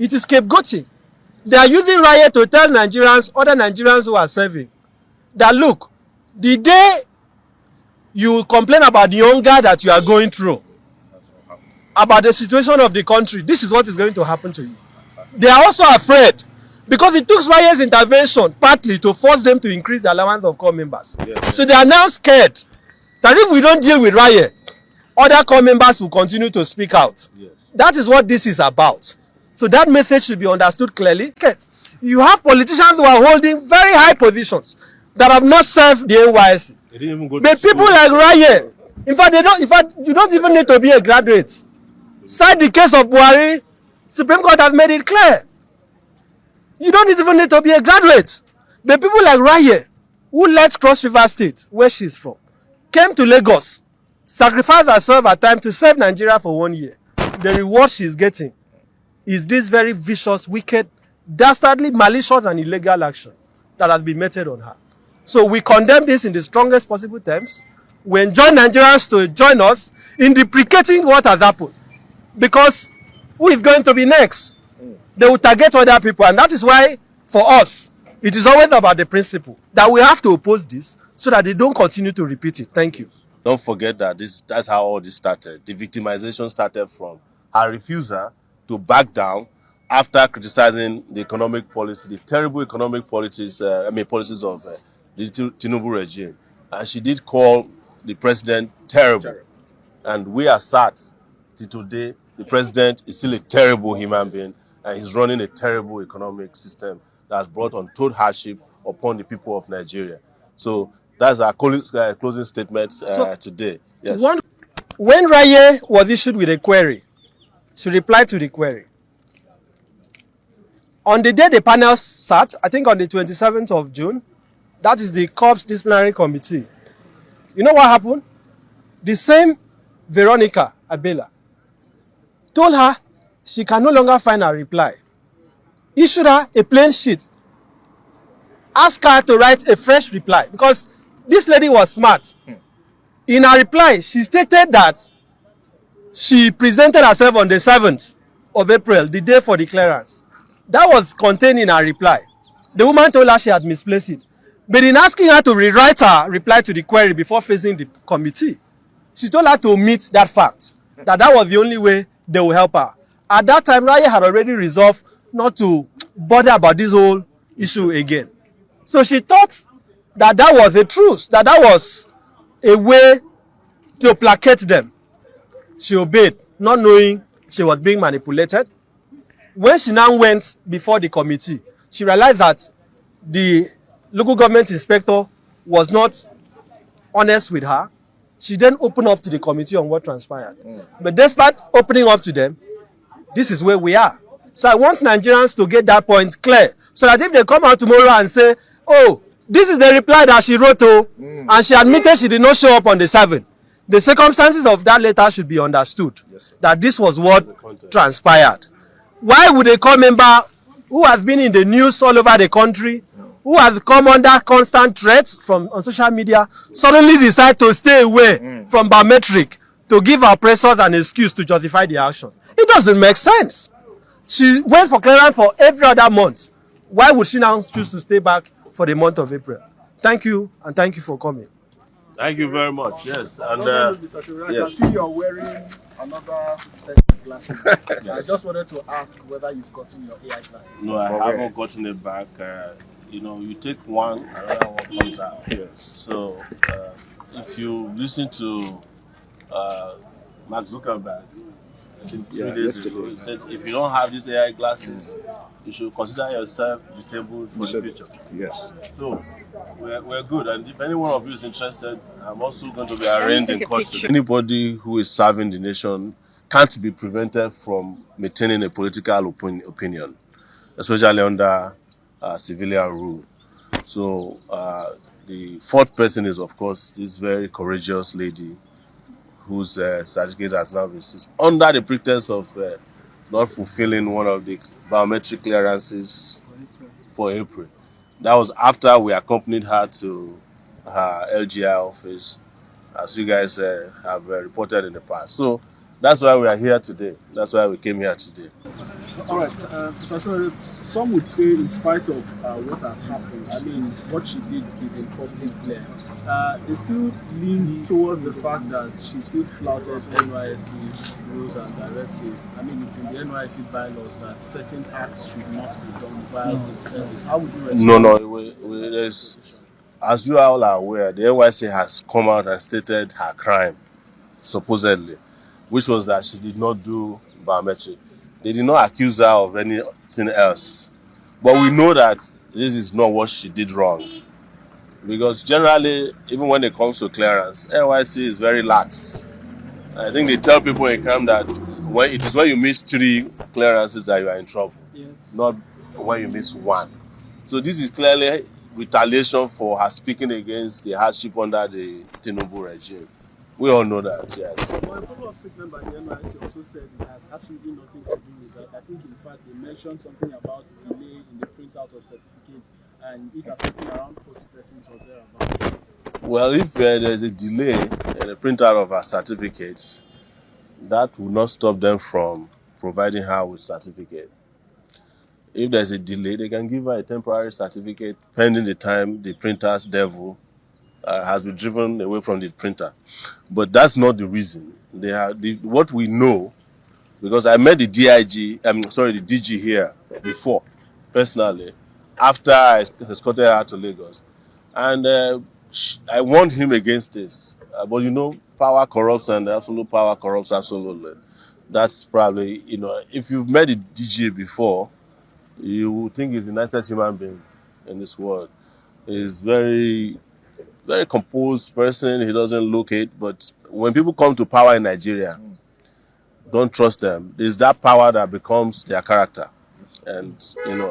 It is scapegoating. They are using riot to tell Nigerians, other Nigerians who are serving, that look, the day you complain about the hunger that you are going through, about the situation of the country, this is what is going to happen to you. They are also afraid because it took riot's intervention partly to force them to increase the allowance of corps members. Yes. So they are now scared that if we don't deal with riot, other corps members will continue to speak out. Yes. That is what this is about. So that message should be understood clearly. Okay. You have politicians who are holding very high positions that have not served the NYSC. They didn't even go but to people like Raye, in fact, you don't even need to be a graduate. Cite the case of Buhari. Supreme Court has made it clear. You don't even need to be a graduate. But people like Raye, who left Cross River State, where she's from, came to Lagos, sacrificed herself at times to serve Nigeria for 1 year. The reward she's getting is this very vicious, wicked, dastardly, malicious and illegal action that has been meted on her. So we condemn this in the strongest possible terms. We enjoin Nigerians to join us in deprecating what has happened. Because who is going to be next? They will target other people. And that is why, for us, it is always about the principle that we have to oppose this so that they don't continue to repeat it. Thank you. Don't forget that that's how all this started. The victimization started from her refusal to back down after criticizing the economic policy, the terrible economic policies, policies of the Tinubu regime. And she did call the president terrible. And we are sad till today. The president is still a terrible human being, and he's running a terrible economic system that has brought untold hardship upon the people of Nigeria. So that's our closing statement today. Yes. When Raye was issued with a query, she replied to the query. On the day the panel sat, I think on the 27th of June, that is the Corps Disciplinary Committee. You know what happened? The same Veronica Abela told her she can no longer find her reply. Issued her a plain sheet. Asked her to write a fresh reply because this lady was smart. In her reply, she stated that she presented herself on the 7th of April, the day for the clearance. That was contained in her reply. The woman told her she had misplaced it. But in asking her to rewrite her reply to the query before facing the committee, she told her to omit that fact, that was the only way they will help her. At that time, Raye had already resolved not to bother about this whole issue again. So she thought that was a truce, that was a way to placate them. She obeyed, not knowing she was being manipulated. When she now went before the committee, she realized that the local government inspector was not honest with her. She then opened up to the committee on what transpired. But despite opening up to them, this is where we are. So I want Nigerians to get that point clear, so that if they come out tomorrow and say, oh, this is the reply that she wrote, and she admitted she did not show up on the 7th, the circumstances of that letter should be understood, that this was what transpired. Why would a corps member who has been in the news all over the country, who has come under constant threats from on social media, suddenly decide to stay away from biometric to give our oppressors an excuse to justify the action? It doesn't make sense. She went for clearance for every other month. Why would she now choose to stay back for the month of April? Thank you, and thank you for coming. Thank you very much. Yes, and I can see you're wearing another set of glasses. I just wanted to ask whether you've gotten your AI glasses. No, I haven't gotten it back. You take one, another one comes out. Yes. So if you listen to Mark Zuckerberg, I think 3 days ago, he said if you don't have these AI glasses, you should consider yourself disabled for the future. Yes. So we're good, and if any one of you is interested, I'm also going to be arraigned in court. Anybody who is serving the nation can't be prevented from maintaining a political opinion, especially under civilian rule. So the fourth person is, of course, this very courageous lady whose certificate has now been seized under the pretense of not fulfilling one of the biometric clearances for April. That was after we accompanied her to her LGI office, as you guys have reported in the past. So That's why we are here today. That's why we came here today. All right, Mr. Sowore, some would say, in spite of what has happened, I mean, what she did is in public glare. They still lean towards the fact that she still flouted NYSC rules and directive. I mean, it's in the NYSC bylaws that certain acts should not be done while in service. How would you respond? No. As you all are aware, the NYSC has come out and stated her crime, supposedly, which was that she did not do biometric. They did not accuse her of anything else. But we know that this is not what she did wrong. Because generally, even when it comes to clearance, NYSC is very lax. I think they tell people in camp that when you miss 3 clearances that you are in trouble, not when you miss 1. So this is clearly retaliation for her speaking against the hardship under the Tinubu regime. We all know that, yes. Well, a follow-up statement by the NYSC also said it has absolutely nothing to do with that. I think, in fact, they mentioned something about delay in the printout of certificates and it affecting around 40% or thereabouts. Well, if there's a delay in the printout of her certificates, that will not stop them from providing her with certificate. If there's a delay, they can give her a temporary certificate pending the time the printer's devil has been driven away from the printer. But that's not the reason. What we know, because I met the DG here before, personally, after I escorted her to Lagos. And I warned him against this. But you know, power corrupts and absolute power corrupts absolutely. That's probably, if you've met the DG before, you would think he's the nicest human being in this world. He's very, very composed person. He doesn't look it. But when people come to power in Nigeria, don't trust them. There's that power that becomes their character. And,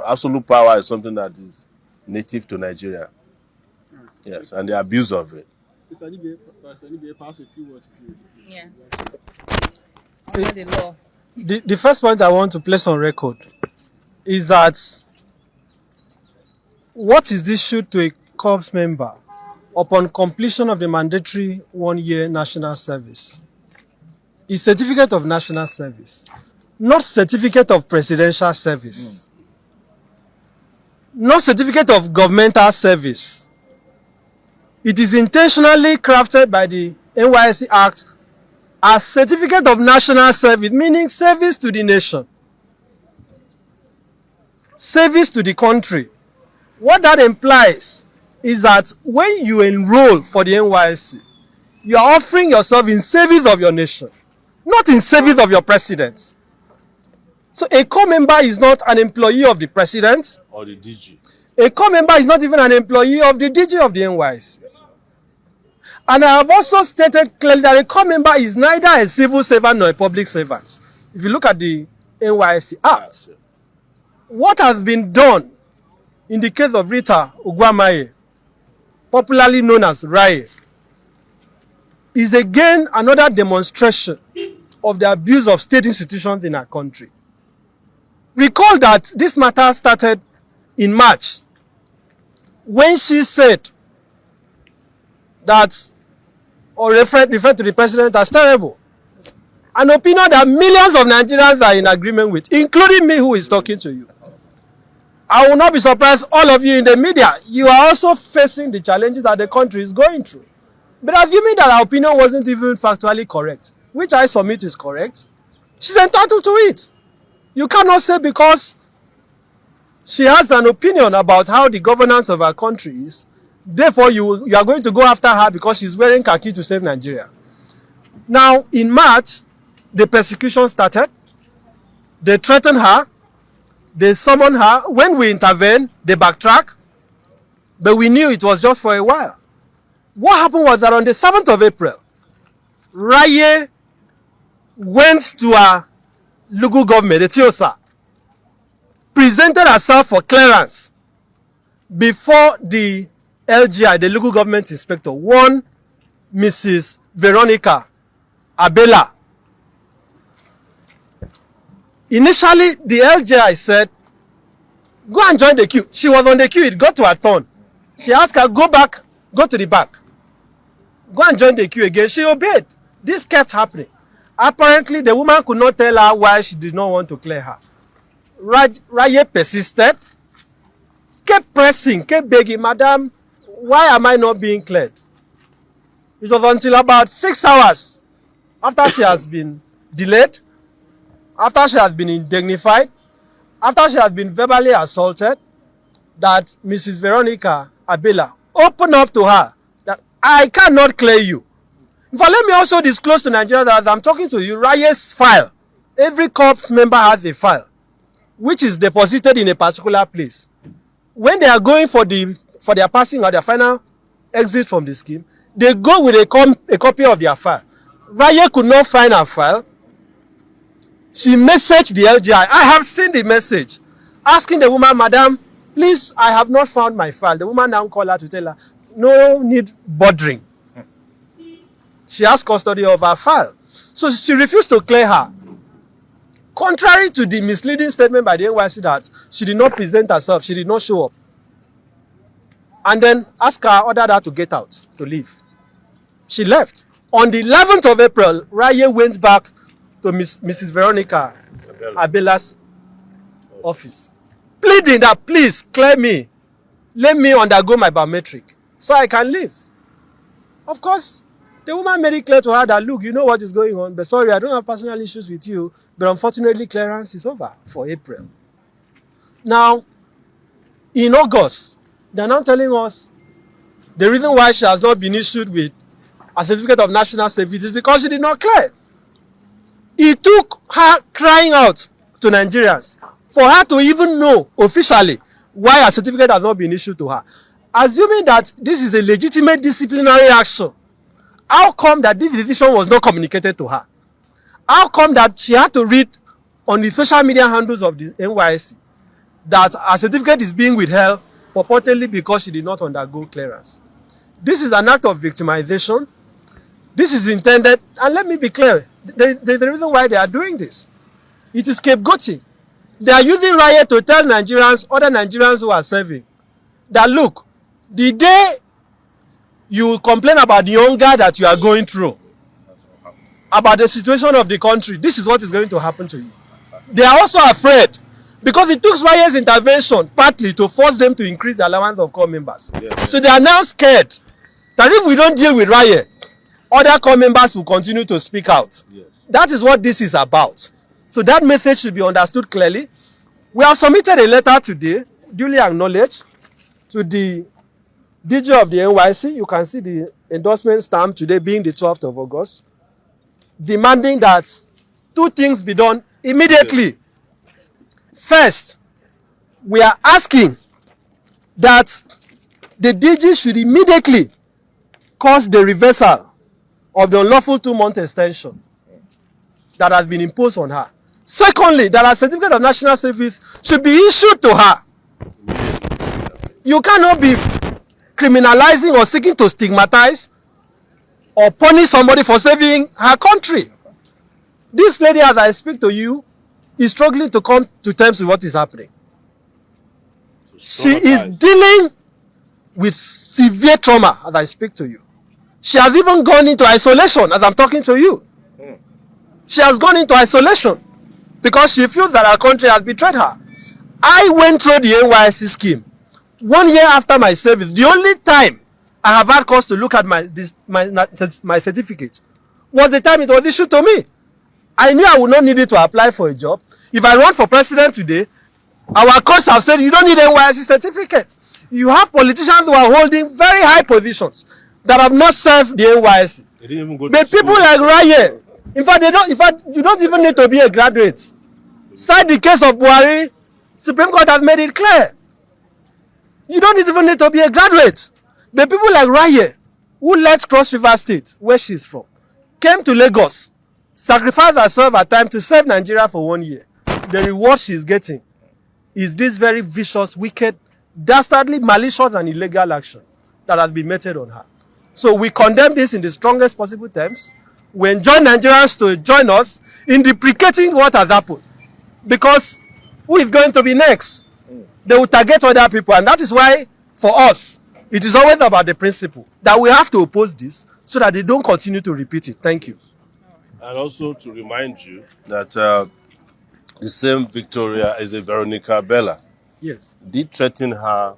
absolute power is something that is native to Nigeria. Yes, and the abuse of it. Mr. Nibe, perhaps a few words. Yeah. Under the law. The first point I want to place on record is that what is issued to a corps member upon completion of the mandatory 1-year national service is certificate of national service, not certificate of presidential service, not certificate of governmental service. It is intentionally crafted by the NYSC Act as certificate of national service, meaning service to the nation, service to the country. What that implies is that when you enroll for the NYSC, you are offering yourself in service of your nation, not in service of your president. So a corps member is not an employee of the president or the DG. A corps member is not even an employee of the DG of the NYSC. And I have also stated clearly that a corps member is neither a civil servant nor a public servant. If you look at the NYSC Act, what has been done in the case of Rita Ogwamaye, popularly known as Raye, is again another demonstration of the abuse of state institutions in our country. Recall that this matter started in March when she said that, or referred to the president as terrible. An opinion that millions of Nigerians are in agreement with, including me who is talking to you. I will not be surprised, all of you in the media, you are also facing the challenges that the country is going through. But assuming that our opinion wasn't even factually correct, which I submit is correct, she's entitled to it. You cannot say because she has an opinion about how the governance of our country is, therefore you are going to go after her because she's wearing khaki to save Nigeria. Now, in March, the persecution started. They threatened her. They summoned her. When we intervened, they backtracked. But we knew it was just for a while. What happened was that on the 7th of April, Raye went to a local government, the TIOSA, presented herself for clearance before the LGI, the local government inspector, one Mrs. Veronica Abela. Initially, the LGI said, go and join the queue. She was on the queue, it got to her turn. She asked her, go back, go to the back. Go and join the queue again. She obeyed. This kept happening. Apparently, the woman could not tell her why she did not want to clear her. Raye persisted, kept pressing, kept begging, Madam, why am I not being cleared? It was until about 6 hours after she has been delayed, after she has been indignified, after she has been verbally assaulted, that Mrs. Veronica Abela opened up to her that I cannot clear you. In fact, let me also disclose to Nigeria that as I'm talking to you, Raye's file, every corps member has a file, which is deposited in a particular place. When they are going for their passing or their final exit from the scheme, they go with a copy of their file. Raye could not find her file. She messaged the LGI. I have seen the message asking the woman, Madam, please, I have not found my file. The woman now called her to tell her, no need bothering. She has custody of her file. So she refused to clear her. Contrary to the misleading statement by the NYSC that she did not present herself, she did not show up. And then ordered her to get out, to leave. She left. On the 11th of April, Raye went back to Mrs. Veronica Abela's office, pleading that, please, clear me. Let me undergo my biometric so I can leave. Of course, the woman made it clear to her that, look, you know what is going on, but sorry, I don't have personal issues with you, but unfortunately, clearance is over for April. Now, in August, they're now telling us the reason why she has not been issued with a certificate of national service is because she did not clear. It took her crying out to Nigerians for her to even know officially why a certificate has not been issued to her. Assuming that this is a legitimate disciplinary action, how come that this decision was not communicated to her? How come that she had to read on the social media handles of the NYSC that a certificate is being withheld purportedly because she did not undergo clearance? This is an act of victimization. This is intended, and let me be clear, the reason why they are doing this. It is scapegoating. They are using Raye to tell Nigerians, other Nigerians who are serving, that look, the day you complain about the hunger that you are going through, about the situation of the country, this is what is going to happen to you. They are also afraid because it took Raye's intervention partly to force them to increase the allowance of corps members. Yes. So they are now scared that if we don't deal with Raye, other corps members will continue to speak out. Yes. That is what this is about. So that message should be understood clearly. We have submitted a letter today, duly acknowledged, to the DG of the NYSC. You can see the endorsement stamp today being the 12th of August, demanding that two things be done immediately. First, we are asking that the DG should immediately cause the reversal of the unlawful 2-month extension that has been imposed on her. Secondly, that a certificate of national service should be issued to her. You cannot be criminalizing or seeking to stigmatize or punish somebody for saving her country. This lady, as I speak to you, is struggling to come to terms with what is happening. She is dealing with severe trauma as I speak to you. She has even gone into isolation as I'm talking to you. She has gone into isolation because she feels that our country has betrayed her. I went through the NYSC scheme 1 year after my service. The only time I have had cause to look at my certificate was the time it was issued to me. I knew I would not need it to apply for a job. If I run for president today, our courts have said you don't need NYSC certificate. You have politicians who are holding very high positions that have not served the NYSC. They didn't even go to but school. People like Raye, in fact, you don't even need to be a graduate. Cite the case of Buhari. Supreme Court has made it clear. You don't even need to be a graduate. But people like Raye, who left Cross River State, where she's from, came to Lagos, sacrificed herself at time to serve Nigeria for 1 year. The reward she's getting is this very vicious, wicked, dastardly, malicious and illegal action that has been meted on her. So we condemn this in the strongest possible terms. We enjoin Nigerians to join us in deprecating what has happened. Because who is going to be next? They will target other people. And that is why, for us, it is always about the principle that we have to oppose this so that they don't continue to repeat it. Thank you. And also to remind you that the same Victoria is a Veronica Bella. Yes. Did threaten her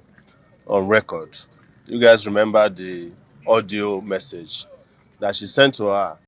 on record. You guys remember the audio message that she sent to her